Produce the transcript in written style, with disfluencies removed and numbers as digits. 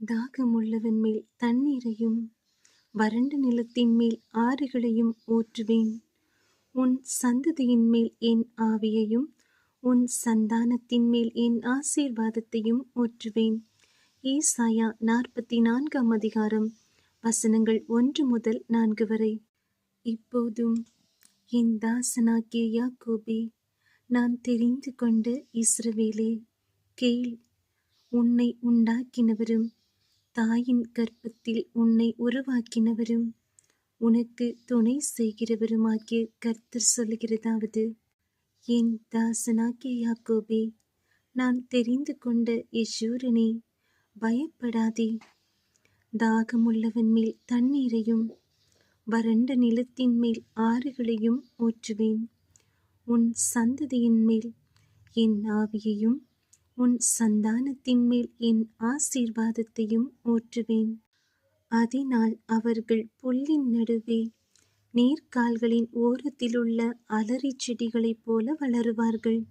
தாகமுள்ளவன் மேல் தண்ணீரையும் வறண்ட நிலத்தின் மேல் ஆறுகளையும் ஊற்றுவேன். உன் சந்ததியின் மேல் என் ஆவியையும் உன் சந்தானத்தின் மேல் என் ஆசீர்வாதத்தையும் ஊற்றுவேன். ஏசாயா 44 அதிகாரம் வசனங்கள் 1 முதல் 4 வரை. இப்போதும் என் தாசனாகிய யாக்கோபே, நான் தெரிந்து கொண்ட இஸ்ரவேலே, கேள். உன்னை உண்டாக்கினவரும் தாயின் கர்ப்பத்தில் உன்னை உருவாக்கினவரும் உனக்கு துணை செய்கிறவருமாகிய கர்த்தர் சொல்லுகிறதாவது: என் தாசனாகிய யாக்கோபே, நான் தெரிந்து கொண்ட யெஷூரனே, பயப்படாதே. தாகமுள்ளவன் மேல் தண்ணீரையும் வறண்ட நிலத்தின் மேல் ஆறுகளையும் ஊற்றுவேன். உன் சந்ததியின் மேல் என் ஆவியையும் உன் சந்தானத்தின் மேல் என் ஆசீர்வாதத்தையும் ஊற்றுவேன். அதனால் அவர்கள் புல்லின் நடுவே நீர்க்கால்களின் ஓரத்திலுள்ள அலரிச் செடிகளைப் போல வளருவார்கள்.